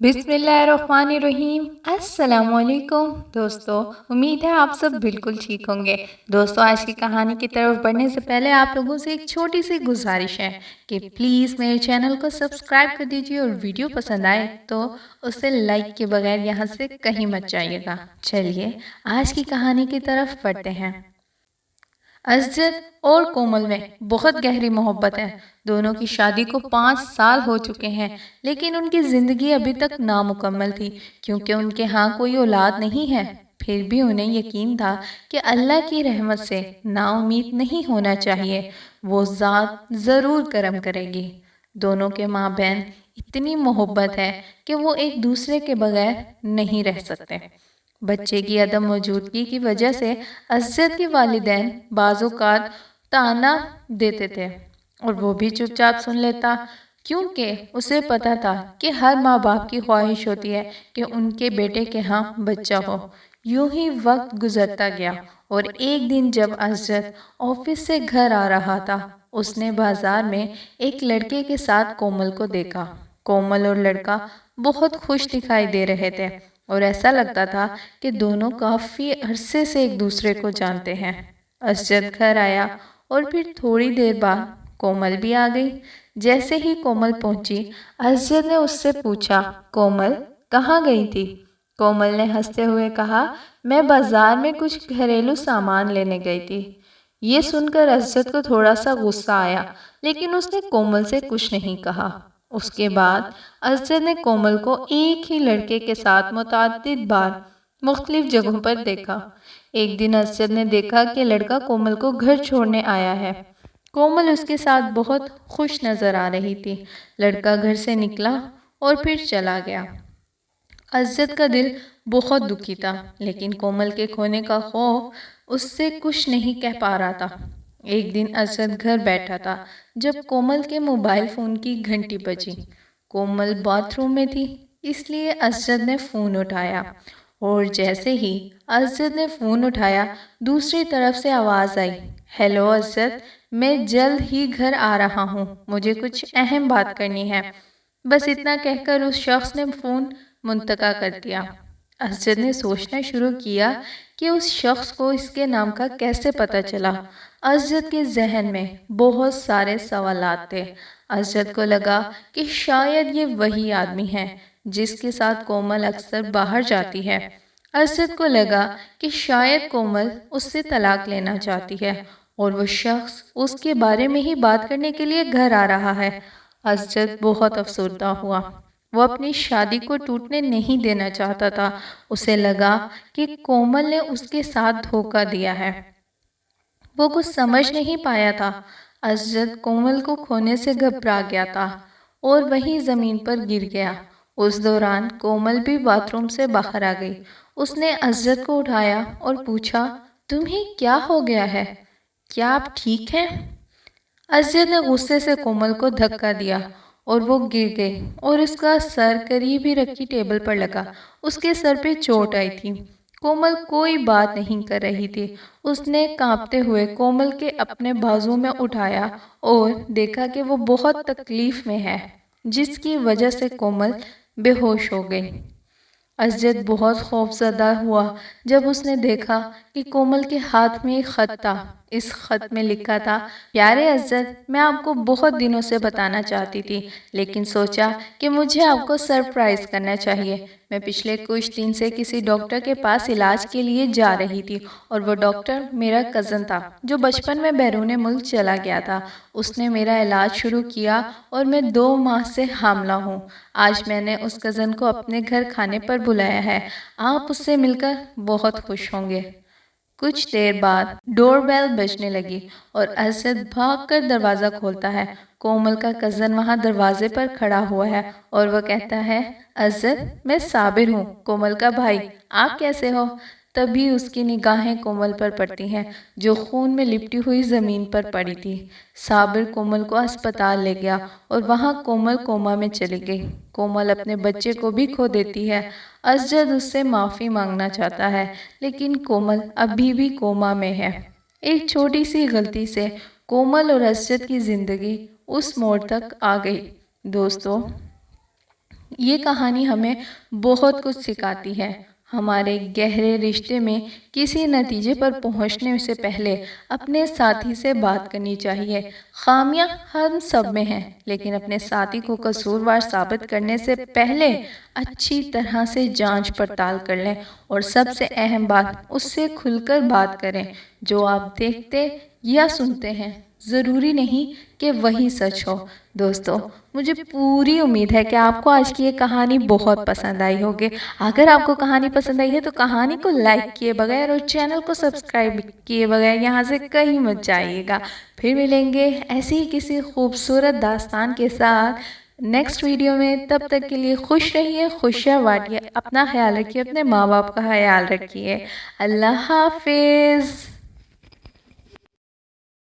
बिस्मिल्लाहिर्रहमानिर्रहीम। अस्सलाम वालेकुम दोस्तों, उम्मीद है आप सब बिल्कुल ठीक होंगे। दोस्तों, आज की कहानी की तरफ बढ़ने से पहले आप लोगों से एक छोटी सी गुजारिश है कि प्लीज़ मेरे चैनल को सब्सक्राइब कर दीजिए और वीडियो पसंद आए तो उसे लाइक के बगैर यहाँ से कहीं मत जाइएगा। चलिए आज की कहानी की तरफ बढ़ते हैं। असजद और कोमल में बहुत गहरी मोहब्बत है। दोनों की शादी को 5 साल हो चुके हैं, लेकिन उनकी जिंदगी अभी तक नामुकम्मल थी क्योंकि उनके यहाँ कोई औलाद नहीं है। फिर भी उन्हें यकीन था कि अल्लाह की रहमत से नाउम्मीद नहीं होना चाहिए, वो ज़ात ज़रूर करम करेगी। दोनों के माँ बहन इतनी मोहब्बत है कि वो एक दूसरे के बगैर नहीं रह सकते। बच्चे की अदम मौजूदगी की वजह से असद के वालिदैन बाज़-औक़ात ताना देते थे और वो भी चुपचाप सुन लेता, क्योंकि उसे पता था कि हर माँ बाप की ख्वाहिश होती है कि उनके बेटे के यहाँ बच्चा हो। यूं ही वक्त गुजरता गया और एक दिन जब असद ऑफिस से घर आ रहा था, उसने बाजार में एक लड़के के साथ कोमल को देखा। कोमल और लड़का बहुत खुश दिखाई दे रहे थे और ऐसा लगता था कि दोनों काफ़ी अरसे से एक दूसरे को जानते हैं। असजद घर आया और फिर थोड़ी देर बाद कोमल भी आ गई। जैसे ही कोमल पहुंची, असजद ने उससे पूछा, कोमल कहाँ गई थी? कोमल ने हंसते हुए कहा, मैं बाजार में कुछ घरेलू सामान लेने गई थी। ये सुनकर असजद को थोड़ा सा गुस्सा आया, लेकिन उसने कोमल से कुछ नहीं कहा। उसके बाद असजद ने कोमल को एक ही लड़के के साथ मुतअद्दिद बार मुख्तलिफ जगहों पर देखा। एक दिन असजद ने देखा कि लड़का कोमल को घर छोड़ने आया है। कोमल उसके साथ बहुत खुश नजर आ रही थी। लड़का घर से निकला और फिर चला गया। असजद का दिल बहुत दुखी था, लेकिन कोमल के खोने का खौफ उससे कुछ नहीं कह पा रहा था। एक दिन असद घर बैठा था जब कोमल के मोबाइल फ़ोन की घंटी बजी। कोमल बाथरूम में थी, इसलिए असद ने फ़ोन उठाया और जैसे ही असद ने फ़ोन उठाया, दूसरी तरफ से आवाज़ आई, हेलो असद, मैं जल्द ही घर आ रहा हूँ, मुझे कुछ अहम बात करनी है। बस इतना कहकर उस शख्स ने फ़ोन मुंतका कर दिया। असद ने सोचना शुरू किया कि उस शख्स को इसके नाम का कैसे पता चला। असद के जहन में बहुत सारे सवालात थे। असद को लगा कि शायद ये वही आदमी है जिसके साथ कोमल अक्सर बाहर जाती है। असद को लगा कि शायद कोमल उससे तलाक लेना चाहती है और वो शख्स उसके बारे में ही बात करने के लिए घर आ रहा है। असद बहुत अफसरदा हुआ। वो अपनी शादी को टूटने नहीं देना चाहता था। उसे लगा कि कोमल ने उसके साथ धोखा दिया है। वो कुछ समझ नहीं पाया था। असद कोमल को खोने से घबरा गया था और वहीं ज़मीन पर गिर गया। उस दौरान कोमल भी बाथरूम से बाहर आ गई। उसने असद को उठाया और पूछा, तुम्हें क्या हो गया है? क्या आप ठीक हैं? असद ने गुस्से से कोमल को धक्का दिया और वो गिर गई और उसका सर करीब ही रखी टेबल पर लगा। उसके सर पे चोट आई थी। कोमल कोई बात नहीं कर रही थी। उसने कांपते हुए कोमल के अपने बाजू में उठाया और देखा कि वो बहुत तकलीफ में है, जिसकी वजह से कोमल बेहोश हो गई। असद बहुत खौफजदा हुआ जब उसने देखा कि कोमल के हाथ में एक ख़त था। इस ख़त में लिखा था, प्यारे असद, मैं आपको बहुत दिनों से बताना चाहती थी, लेकिन सोचा कि मुझे आपको सरप्राइज़ करना चाहिए। मैं पिछले कुछ दिन से किसी डॉक्टर के पास इलाज के लिए जा रही थी और वो डॉक्टर मेरा कज़न था जो बचपन में बैरून मुल्क चला गया था। उसने मेरा इलाज शुरू किया और मैं 2 माह से हामला हूँ। आज मैंने उस कज़न को अपने घर खाने पर बुलाया है। आप उससे मिलकर बहुत खुश होंगे। कुछ देर बाद डोरबेल बजने लगी और असद भागकर दरवाज़ा खोलता है। कोमल का कज़न वहाँ दरवाजे पर खड़ा हुआ है और वह कहता है, असद, मैं साबिर हूँ, कोमल का भाई, आप कैसे हो? तभी उसकी निगाहें कोमल पर पड़ती हैं, जो खून में लिपटी हुई ज़मीन पर पड़ी थी। साबिर कोमल को अस्पताल ले गया और वहाँ कोमल कोमा में चली गई। कोमल अपने बच्चे को भी खो देती है। असद उससे माफ़ी मांगना चाहता है, लेकिन कोमल अभी भी कोमा में है। एक छोटी सी गलती से कोमल और असद की ज़िंदगी उस मोड़ तक आ गई। दोस्तों, یہ کہانی ہمیں بہت کچھ سکھاتی ہے۔ ہمارے گہرے رشتے میں کسی نتیجے پر پہنچنے سے پہلے اپنے ساتھی سے بات کرنی چاہیے۔ خامیاں ہم سب میں ہیں، لیکن اپنے ساتھی کو قصوروار ثابت کرنے سے پہلے اچھی طرح سے جانچ پڑتال کر لیں، اور سب سے اہم بات، اس سے کھل کر بات کریں۔ جو آپ دیکھتے یا سنتے ہیں، ضروری نہیں کہ وہی سچ ہو۔ دوستو، مجھے پوری امید ہے کہ آپ کو آج کی یہ کہانی بہت پسند آئی ہوگی۔ اگر آپ کو کہانی پسند آئی ہے تو کہانی کو لائک کیے بغیر اور چینل کو سبسکرائب کیے بغیر یہاں سے کہیں مت جائیے گا۔ پھر ملیں گے ایسی ہی کسی خوبصورت داستان کے ساتھ نیکسٹ ویڈیو میں۔ تب تک کے لیے خوش رہیے، خوشیاں بانٹیے، اپنا خیال رکھیے، اپنے ماں باپ کا خیال رکھیے۔ اللہ حافظ۔